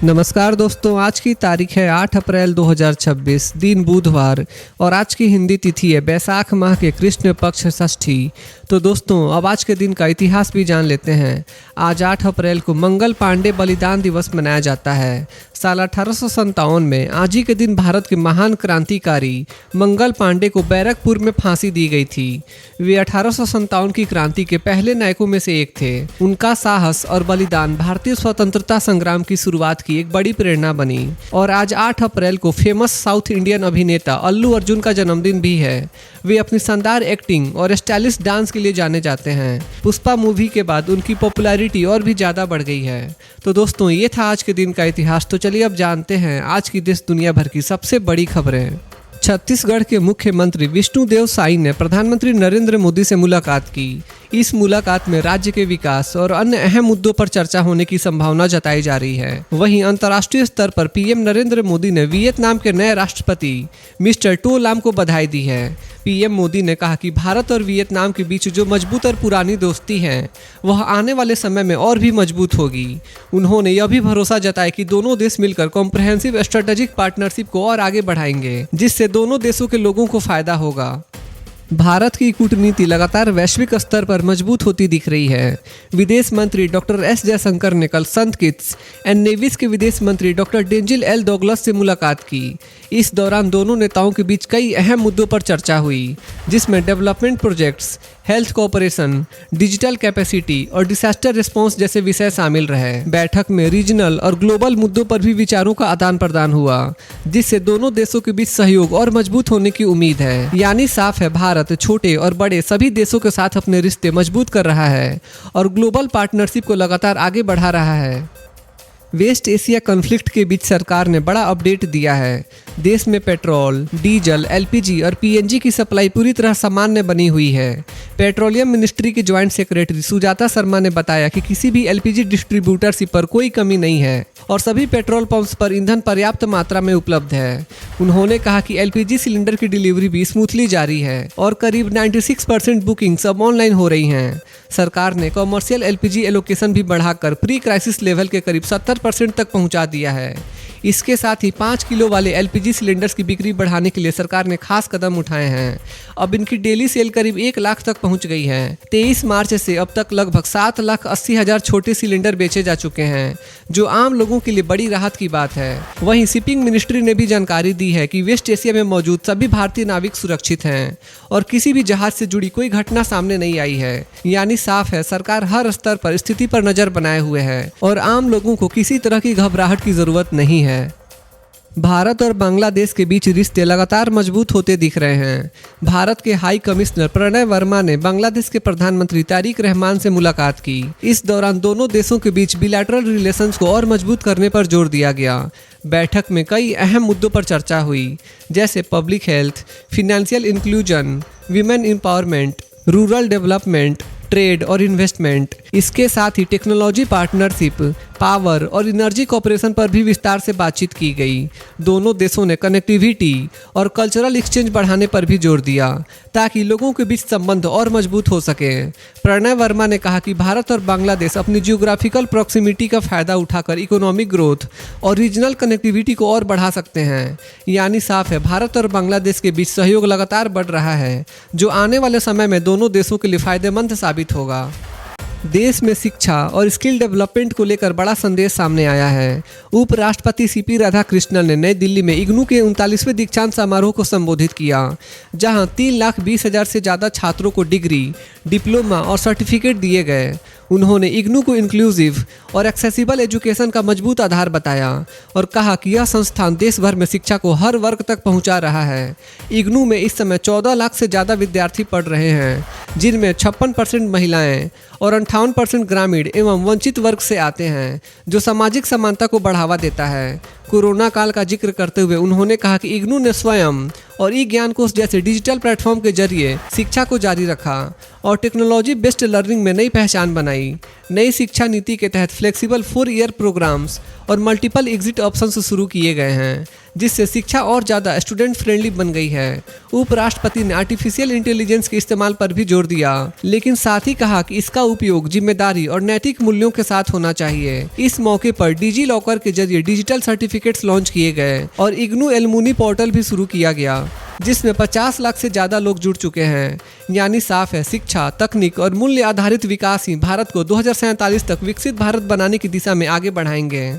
नमस्कार दोस्तों, आज की तारीख है 8 अप्रैल 2026, दिन बुधवार और आज की हिंदी तिथि है बैसाख माह के कृष्ण पक्ष षष्ठी। तो दोस्तों अब आज के दिन का इतिहास भी जान लेते हैं। आज 8 अप्रैल को मंगल पांडे बलिदान दिवस मनाया जाता है। साल 1857 में आज ही के दिन भारत के महान क्रांतिकारी मंगल पांडे को बैरकपुर में फांसी दी गई थी। वे 1857 की क्रांति के पहले नायकों में से एक थे। उनका साहस और बलिदान भारतीय स्वतंत्रता संग्राम की शुरुआत की एक बड़ी प्रेरणा बनी। और आज 8 अप्रैल को फेमस साउथ इंडियन अभिनेता अल्लू अर्जुन का जन्मदिन भी है। वे अपनी शानदार एक्टिंग और स्टाइलिश डांस के लिए जाने जाते हैं। पुष्पा मूवी के बाद उनकी पॉपुलैरिटी और भी ज़्यादा बढ़ गई है। तो दोस्तों ये था आज के दिन का इतिहास। तो चलिए अब जानते हैं आज की देश दुनिया भर की सबसे बड़ी खबरें। छत्तीसगढ़ के मुख्यमंत्री विष्णुदेव साई ने प्रधानमंत्री नरेंद्र मोदी से मुलाकात की। इस मुलाकात में राज्य के विकास और अन्य अहम मुद्दों पर चर्चा होने की संभावना जताई जा रही है। वहीं अंतर्राष्ट्रीय स्तर पर पीएम नरेंद्र मोदी ने वियतनाम के नए राष्ट्रपति मिस्टर टो लाम को बधाई दी है। पीएम मोदी ने कहा कि भारत और वियतनाम के बीच जो मजबूत और पुरानी दोस्ती है वह आने वाले समय में और भी मजबूत होगी। उन्होंने यह भी भरोसा जताया कि दोनों देश मिलकर कॉम्प्रहेंसिव स्ट्रेटेजिक पार्टनरशिप को और आगे बढ़ाएंगे, जिससे दोनों देशों के लोगों को फायदा होगा। भारत की कूटनीति लगातार वैश्विक स्तर पर मजबूत होती दिख रही है। विदेश मंत्री डॉक्टर एस जयशंकर ने कल संत किट्स एंड नेविस के विदेश मंत्री डॉक्टर डेंजिल एल डोगलस से मुलाकात की। इस दौरान दोनों नेताओं के बीच कई अहम मुद्दों पर चर्चा हुई, जिसमें development projects, health cooperation, digital capacity और डिजास्टर रिस्पांस जैसे विषय शामिल रहे। बैठक में रीजनल और ग्लोबल मुद्दों पर भी विचारों का आदान प्रदान हुआ, जिससे दोनों देशों के बीच सहयोग और मजबूत होने की उम्मीद है। यानी साफ है, भारत छोटे और बड़े सभी देशों के साथ अपने रिश्ते मजबूत कर रहा है और ग्लोबल पार्टनरशिप को लगातार आगे बढ़ा रहा है। वेस्ट एशिया कॉन्फ्लिक्ट के बीच सरकार ने बड़ा अपडेट दिया है। देश में पेट्रोल, डीजल, एलपीजी और पीएनजी की सप्लाई पूरी तरह सामान्य बनी हुई है। पेट्रोलियम मिनिस्ट्री के ज्वाइंट सेक्रेटरी सुजाता शर्मा ने बताया कि किसी भी एलपीजी डिस्ट्रीब्यूटरशिप पर कोई कमी नहीं है और सभी पेट्रोल पंप्स पर ईंधन पर्याप्त मात्रा में उपलब्ध है। उन्होंने कहा कि एलपीजी सिलेंडर की डिलीवरी भी स्मूथली जारी है और करीब 96% बुकिंग्स अब ऑनलाइन हो रही हैं। सरकार ने कॉमर्शियल एलपीजी एलोकेशन भी बढ़ाकर प्री क्राइसिस लेवल के करीब 70% तक पहुंचा दिया है। इसके साथ ही 5 किलो वाले एलपीजी सिलेंडर्स की बिक्री बढ़ाने के लिए सरकार ने खास कदम उठाए हैं। अब इनकी डेली सेल करीब 1 लाख तक पहुंच गई है। 23 मार्च से अब तक लगभग 7,80,000 छोटे सिलेंडर बेचे जा चुके हैं, जो आम लोगों के लिए बड़ी राहत की बात है। वहीं शिपिंग मिनिस्ट्री ने भी जानकारी दी है कि वेस्ट एशिया में मौजूद सभी भारतीय नाविक सुरक्षित हैं और किसी भी जहाज से जुड़ी कोई घटना सामने नहीं आई है। यानी साफ है, सरकार हर स्तर पर स्थिति पर नजर बनाए हुए है और आम लोगों को किसी तरह की घबराहट की जरूरत नहीं है। भारत और बांग्लादेश के बीच रिश्ते लगातार मजबूत होते दिख रहे हैं। भारत के हाई कमिश्नर प्रणय वर्मा ने बांग्लादेश के प्रधानमंत्री तारिक रहमान से मुलाकात की। इस दौरान दोनों देशों के बीच बिलैटरल रिलेशंस को और मजबूत करने पर जोर दिया गया। बैठक में कई अहम मुद्दों पर चर्चा हुई, जैसे public health, financial inclusion, women empowerment, rural development, trade और इन्वेस्टमेंट। इसके साथ ही टेक्नोलॉजी पार्टनरशिप, पावर और एनर्जी कॉपरेशन पर भी विस्तार से बातचीत की गई। दोनों देशों ने कनेक्टिविटी और कल्चरल एक्सचेंज बढ़ाने पर भी जोर दिया, ताकि लोगों के बीच संबंध और मजबूत हो सके। प्रणय वर्मा ने कहा कि भारत और बांग्लादेश अपनी जियोग्राफिकल प्रॉक्सिमिटी का फायदा उठाकर इकोनॉमिक ग्रोथ और रीजनल कनेक्टिविटी को और बढ़ा सकते हैं। यानी साफ है, भारत और बांग्लादेश के बीच सहयोग लगातार बढ़ रहा है, जो आने वाले समय में दोनों देशों के लिए फायदेमंद साबित होगा। देश में शिक्षा और स्किल डेवलपमेंट को लेकर बड़ा संदेश सामने आया है। उपराष्ट्रपति सीपी राधाकृष्णन ने नई दिल्ली में इग्नू के 39वें दीक्षांत समारोह को संबोधित किया, जहां 3,20,000 से ज़्यादा छात्रों को डिग्री, डिप्लोमा और सर्टिफिकेट दिए गए। उन्होंने इग्नू को इंक्लूसिव और एक्सेसिबल एजुकेशन का मजबूत आधार बताया और कहा कि यह संस्थान देश भर में शिक्षा को हर वर्ग तक पहुंचा रहा है। इग्नू में इस समय 14 लाख से ज़्यादा विद्यार्थी पढ़ रहे हैं, जिनमें 56% महिलाएं और 58% ग्रामीण एवं वंचित वर्ग से आते हैं, जो सामाजिक समानता को बढ़ावा देता है। कोरोना काल का जिक्र करते हुए उन्होंने कहा कि इग्नू ने स्वयं और ई ज्ञान कोष जैसे डिजिटल प्लेटफॉर्म के जरिए शिक्षा को जारी रखा और टेक्नोलॉजी बेस्ड लर्निंग में नई पहचान बनाई। नई शिक्षा नीति के तहत फ्लेक्सिबल 4 ईयर प्रोग्राम्स और मल्टीपल एग्जिट ऑप्शंस शुरू किए गए हैं, जिससे शिक्षा और ज़्यादा स्टूडेंट फ्रेंडली बन गई है। उपराष्ट्रपति ने आर्टिफिशियल इंटेलिजेंस के इस्तेमाल पर भी जोर दिया, लेकिन साथ ही कहा कि इसका उपयोग जिम्मेदारी और नैतिक मूल्यों के साथ होना चाहिए। इस मौके पर डिजी लॉकर के जरिए डिजिटल सर्टिफिकेट्स लॉन्च किए गए और इग्नू एलुमनी पोर्टल भी शुरू किया गया, जिसमें 50 लाख से ज़्यादा लोग जुड़ चुके हैं। यानी साफ है, शिक्षा, तकनीक और मूल्य आधारित विकास ही भारत को 2047 तक विकसित भारत बनाने की दिशा में आगे बढ़ाएंगे।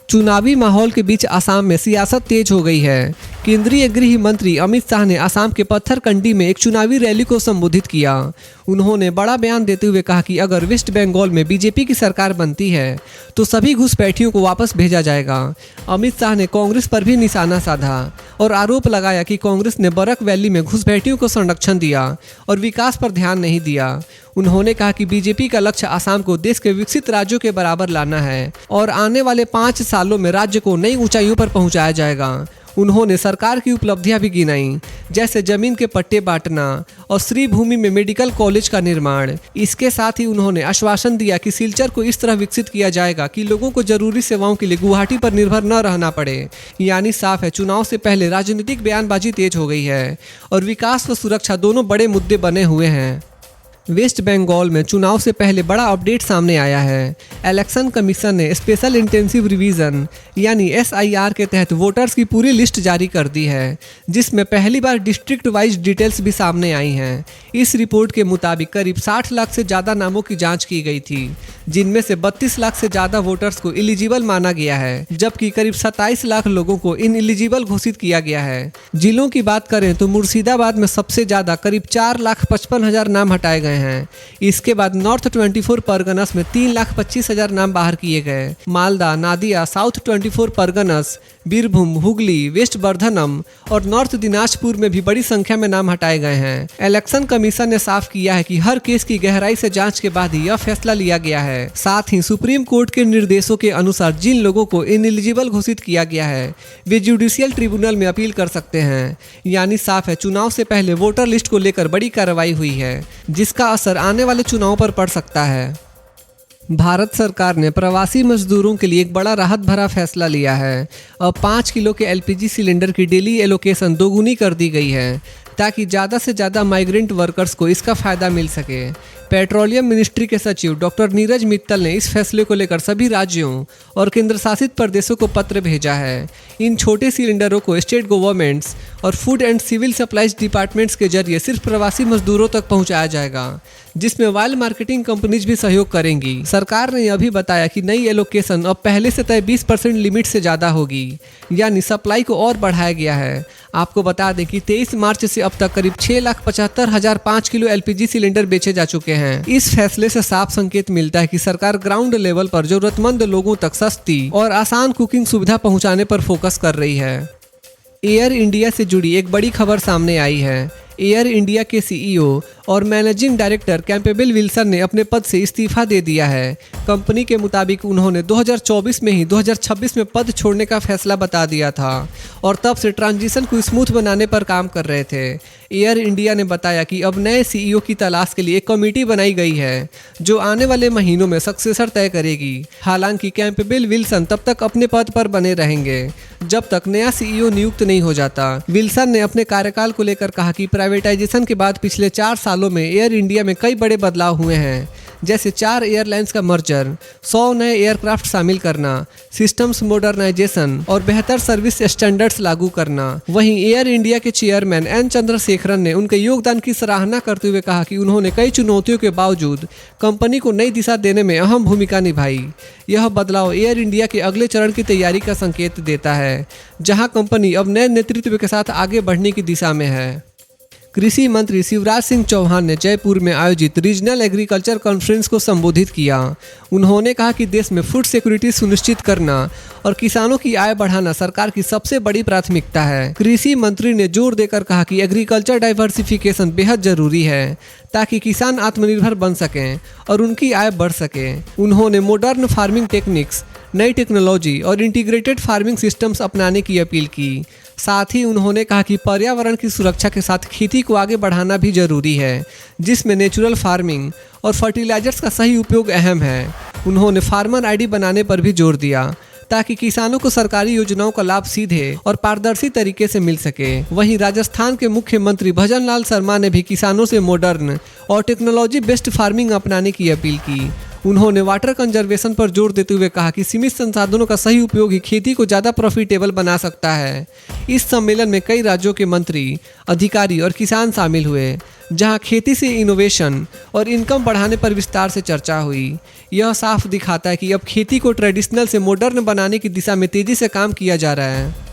चुनावी माहौल के बीच असम में सियासत तेज हो गई है। केंद्रीय गृह मंत्री अमित शाह ने असम के पत्थरकंडी में एक चुनावी रैली को संबोधित किया। उन्होंने बड़ा बयान देते हुए कहा कि अगर वेस्ट बंगाल में बीजेपी की सरकार बनती है तो सभी घुसपैठियों को वापस भेजा जाएगा। अमित शाह ने कांग्रेस पर भी निशाना साधा और आरोप लगाया कि कांग्रेस ने बरक वैली में घुसपैठियों को संरक्षण दिया और विकास पर ध्यान नहीं दिया। उन्होंने कहा कि बीजेपी का लक्ष्य असम को देश के विकसित राज्यों के बराबर लाना है और आने वाले 5 सालों में राज्य को नई ऊंचाइयों पर पहुंचाया जाएगा। उन्होंने सरकार की उपलब्धियां भी गिनाई, जैसे जमीन के पट्टे बांटना और श्री भूमि में मेडिकल कॉलेज का निर्माण। इसके साथ ही उन्होंने आश्वासन दिया कि सिलचर को इस तरह विकसित किया जाएगा कि लोगों को जरूरी सेवाओं के लिए गुवाहाटी पर निर्भर न रहना पड़े। यानी साफ है, चुनाव से पहले राजनीतिक बयानबाजी तेज हो गई है और विकास व सुरक्षा दोनों बड़े मुद्दे बने हुए हैं। वेस्ट बंगाल में चुनाव से पहले बड़ा अपडेट सामने आया है। इलेक्शन कमीशन ने स्पेशल इंटेंसिव रिवीजन यानी SIR के तहत वोटर्स की पूरी लिस्ट जारी कर दी है, जिसमें पहली बार डिस्ट्रिक्ट वाइज डिटेल्स भी सामने आई हैं। इस रिपोर्ट के मुताबिक करीब 60 लाख से ज़्यादा नामों की जांच की गई थी, जिनमें से 32 लाख से ज़्यादा वोटर्स को इलिजिबल माना गया है, जबकि करीब 27 लाख लोगों को इनएलिजिबल घोषित किया गया है। जिलों की बात करें तो मुर्शिदाबाद में सबसे ज़्यादा करीब 4,55,000 नाम हटाए गए हैं। इसके बाद नॉर्थ 24 परगनस में 3,25,000 नाम बाहर किए गए। मालदा, नादिया, साउथ 24 परगनस, बीरभूम, हुगली, वेस्ट बर्धनम और नॉर्थ दिनाजपुर में भी बड़ी संख्या में नाम हटाए गए हैं। इलेक्शन कमीशन ने साफ किया है कि हर केस की गहराई से जांच के बाद ही यह फैसला लिया गया है। साथ ही सुप्रीम कोर्ट के निर्देशों के अनुसार जिन लोगों को इनएलिजिबल घोषित किया गया है वे जुडिशियल ट्रिब्यूनल में अपील कर सकते हैं। यानी साफ है, चुनाव से पहले वोटर लिस्ट को लेकर बड़ी कार्रवाई हुई है, जिसका असर आने वाले चुनाव पर पड़ सकता है। भारत सरकार ने प्रवासी मजदूरों के लिए एक बड़ा राहत भरा फैसला लिया है। अब 5 किलो के LPG सिलेंडर की डेली एलोकेशन दोगुनी कर दी गई है, ताकि ज़्यादा से ज़्यादा माइग्रेंट वर्कर्स को इसका फ़ायदा मिल सके। पेट्रोलियम मिनिस्ट्री के सचिव डॉक्टर नीरज मित्तल ने इस फैसले को लेकर सभी राज्यों और केंद्र शासित प्रदेशों को पत्र भेजा है। इन छोटे सिलेंडरों को स्टेट गवर्नमेंट्स और food and civil supplies departments के जरिए सिर्फ प्रवासी मजदूरों तक पहुंचाया जाएगा, जिसमें वाइल्ड मार्केटिंग कंपनीज भी सहयोग करेंगी। सरकार ने यह भी बताया कि नई एलोकेशन अब पहले से तय 20% लिमिट से ज़्यादा होगी, यानी सप्लाई को और बढ़ाया गया है। आपको बता दें कि 23 मार्च से अब तक करीब 6,75,000 5 किलो LPG सिलेंडर बेचे जा चुके हैं। इस फैसले से साफ संकेत मिलता है कि सरकार ग्राउंड लेवल पर जरूरतमंद लोगों तक सस्ती और आसान कुकिंग सुविधा पहुंचाने पर फोकस कर रही है। एयर इंडिया से जुड़ी एक बड़ी खबर सामने आई है। एयर इंडिया के CEO और मैनेजिंग डायरेक्टर कैंपेबल विल्सन ने अपने पद से इस्तीफा दे दिया है। कंपनी के मुताबिक उन्होंने 2024 में ही 2026 में पद छोड़ने का फैसला बता दिया था और तब से ट्रांजिशन को स्मूथ बनाने पर काम कर रहे थे। एयर इंडिया ने बताया कि अब नए CEO की तलाश के लिए एक कमेटी बनाई गई है, जो आने वाले महीनों में सक्सेसर तय करेगी। हालांकि कैंपेबल विल्सन तब तक अपने पद पर बने रहेंगे जब तक नया CEO नियुक्त नहीं हो जाता। विल्सन ने अपने कार्यकाल को लेकर कहा कि प्राइवेटाइजेशन के बाद पिछले 4 सालों में एयर इंडिया में कई बड़े बदलाव हुए हैं, जैसे 4 एयरलाइंस का मर्जर, 100 नए एयरक्राफ्ट शामिल करना, सिस्टम्स मॉडर्नाइजेशन और बेहतर सर्विस स्टैंडर्ड्स लागू करना। वहीं एयर इंडिया के चेयरमैन एन चंद्रशेखरन ने उनके योगदान की सराहना करते हुए कहा कि उन्होंने कई चुनौतियों के बावजूद कंपनी को नई दिशा देने में अहम भूमिका निभाई। यह बदलाव एयर इंडिया के अगले चरण की तैयारी का संकेत देता है, जहां कंपनी अब नए नेतृत्व के साथ आगे बढ़ने की दिशा में है। कृषि मंत्री शिवराज सिंह चौहान ने जयपुर में आयोजित रीजनल एग्रीकल्चर कॉन्फ्रेंस को संबोधित किया। उन्होंने कहा कि देश में फूड सिक्योरिटी सुनिश्चित करना और किसानों की आय बढ़ाना सरकार की सबसे बड़ी प्राथमिकता है। कृषि मंत्री ने जोर देकर कहा कि एग्रीकल्चर डाइवर्सिफिकेशन बेहद जरूरी है, ताकि किसान आत्मनिर्भर बन सकें और उनकी आय बढ़ सके। उन्होंने मॉडर्न फार्मिंग टेक्निक्स, नई टेक्नोलॉजी और इंटीग्रेटेड फार्मिंग सिस्टम्स अपनाने की अपील की। साथ ही उन्होंने कहा कि पर्यावरण की सुरक्षा के साथ खेती को आगे बढ़ाना भी जरूरी है, जिसमें नेचुरल फार्मिंग और फर्टिलाइजर्स का सही उपयोग अहम है। उन्होंने फार्मर ID बनाने पर भी जोर दिया, ताकि किसानों को सरकारी योजनाओं का लाभ सीधे और पारदर्शी तरीके से मिल सके। वहीं राजस्थान के मुख्यमंत्री भजन लाल शर्मा ने भी किसानों से मॉडर्न और टेक्नोलॉजी बेस्ड फार्मिंग अपनाने की अपील की। उन्होंने वाटर कंजर्वेशन पर जोर देते हुए कहा कि सीमित संसाधनों का सही उपयोग ही खेती को ज़्यादा प्रॉफिटेबल बना सकता है। इस सम्मेलन में कई राज्यों के मंत्री, अधिकारी और किसान शामिल हुए, जहां खेती से इनोवेशन और इनकम बढ़ाने पर विस्तार से चर्चा हुई। यह साफ दिखाता है कि अब खेती को ट्रेडिशनल से मॉडर्न बनाने की दिशा में तेजी से काम किया जा रहा है।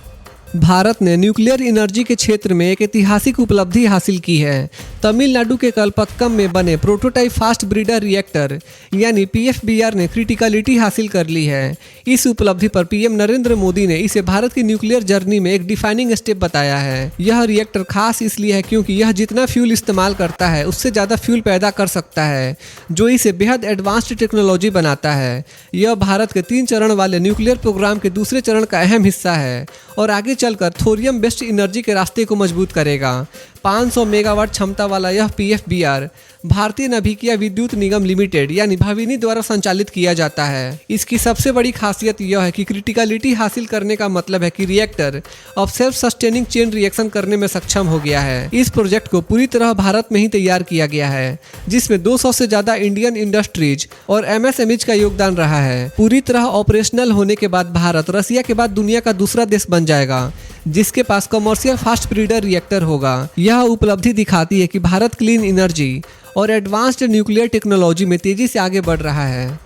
भारत ने न्यूक्लियर एनर्जी के क्षेत्र में एक ऐतिहासिक उपलब्धि हासिल की है। तमिलनाडु के कलपक्कम में बने प्रोटोटाइप फास्ट ब्रीडर रिएक्टर यानी PFBR ने क्रिटिकलिटी हासिल कर ली है। इस उपलब्धि पर PM नरेंद्र मोदी ने इसे भारत की न्यूक्लियर जर्नी में एक डिफाइनिंग स्टेप बताया है। यह रिएक्टर खास इसलिए है क्योंकि यह जितना फ्यूल इस्तेमाल करता है उससे ज़्यादा फ्यूल पैदा कर सकता है, जो इसे बेहद एडवांस्ड टेक्नोलॉजी बनाता है। यह भारत के 3 चरण वाले न्यूक्लियर प्रोग्राम के दूसरे चरण का अहम हिस्सा है और आगे चलकर थोरियम बेस्ड एनर्जी के रास्ते को मजबूत करेगा। 500 मेगावाट क्षमता वाला यह PFBR भारतीय नाभिकीय विद्युत निगम लिमिटेड यानी भाविनी द्वारा संचालित किया जाता है। इसकी सबसे बड़ी खासियत यह है कि क्रिटिकलिटी हासिल करने का मतलब है कि रिएक्टर अब सेल्फ सस्टेनिंग चेन रिएक्शन करने में सक्षम हो गया है। इस प्रोजेक्ट को पूरी तरह भारत में ही तैयार किया गया है, जिसमें 200 से ज्यादा इंडियन इंडस्ट्रीज और MSMEs का योगदान रहा है। पूरी तरह ऑपरेशनल होने के बाद भारत रसिया के बाद दुनिया का दूसरा देश बन जाएगा जिसके पास कमर्शियल फास्ट ब्रीडर रिएक्टर होगा। यह उपलब्धि दिखाती है कि भारत क्लीन एनर्जी और एडवांस्ड न्यूक्लियर टेक्नोलॉजी में तेजी से आगे बढ़ रहा है।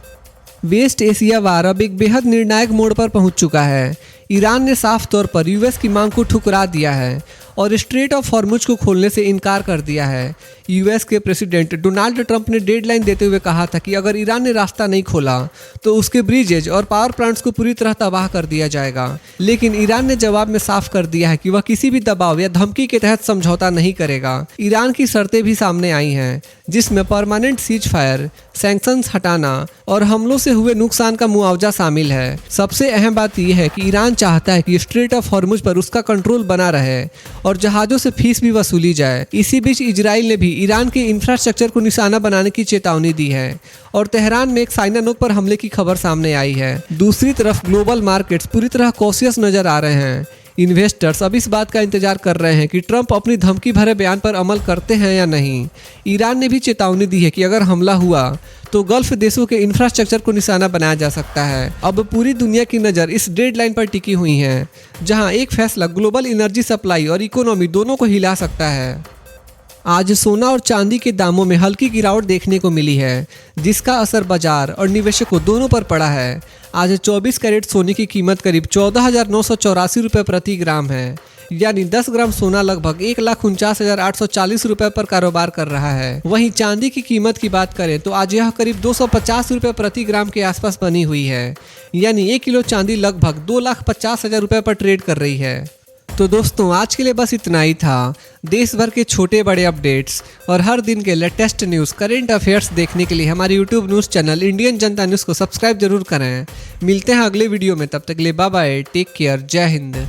वेस्ट एशिया वार अब एक बेहद निर्णायक मोड़ पर पहुंच चुका है। ईरान ने साफ तौर पर US की मांग को ठुकरा दिया है और स्ट्रेट ऑफ हॉर्मुज को खोलने से इनकार कर दिया है। US के प्रेसिडेंट डोनाल्ड ट्रंप ने डेडलाइन देते हुए कहा था कि अगर ईरान ने रास्ता नहीं खोला तो उसके ब्रिजेज और पावर प्लांट्स को पूरी तरह तबाह कर दिया जाएगा। लेकिन ईरान ने जवाब में साफ कर दिया है कि वह किसी भी दबाव या धमकी के तहत समझौता नहीं करेगा। ईरान की शर्तें भी सामने आई हैं, जिसमें परमानेंट सीज फायर, सैंक्शंस हटाना और हमलों से हुए नुकसान का मुआवजा शामिल है। सबसे अहम बात यह है कि ईरान चाहता है कि स्ट्रेट ऑफ हॉर्मुज पर उसका कंट्रोल बना रहे और जहाजों से फीस भी वसूली जाए। इसी बीच इजराइल ने भी ईरान के इंफ्रास्ट्रक्चर को निशाना बनाने की चेतावनी दी है और तेहरान में एक साइनानोक पर हमले की खबर सामने आई है। दूसरी तरफ ग्लोबल मार्केट्स पूरी तरह कॉशियस नजर आ रहे हैं। इन्वेस्टर्स अब इस बात का इंतजार कर रहे हैं कि ट्रंप अपनी धमकी भरे बयान पर अमल करते हैं या नहीं। ईरान ने भी चेतावनी दी है कि अगर हमला हुआ तो गल्फ देशों के इंफ्रास्ट्रक्चर को निशाना बनाया जा सकता है। अब पूरी दुनिया की नज़र इस डेडलाइन पर टिकी हुई है, जहां एक फैसला ग्लोबल एनर्जी सप्लाई और इकोनॉमी दोनों को हिला सकता है। आज सोना और चांदी के दामों में हल्की गिरावट देखने को मिली है, जिसका असर बाजार और निवेशकों दोनों पर पड़ा है। आज 24 कैरेट सोने की कीमत करीब 14,984 रुपये प्रति ग्राम है, यानी 10 ग्राम सोना लगभग 1,49,840 रुपये पर कारोबार कर रहा है। वहीं चांदी की कीमत की बात करें तो आज यह करीब 250 रुपये प्रति ग्राम के आसपास बनी हुई है, यानी 1 किलो चांदी लगभग 2,50,000 रुपये पर ट्रेड कर रही है। तो दोस्तों, आज के लिए बस इतना ही था। देश भर के छोटे बड़े अपडेट्स और हर दिन के लेटेस्ट न्यूज़, करंट अफेयर्स देखने के लिए हमारे YouTube न्यूज़ चैनल इंडियन जनता न्यूज़ को सब्सक्राइब जरूर करें। मिलते हैं अगले वीडियो में, तब तक के लिए बाय बाय, टेक केयर, जय हिंद।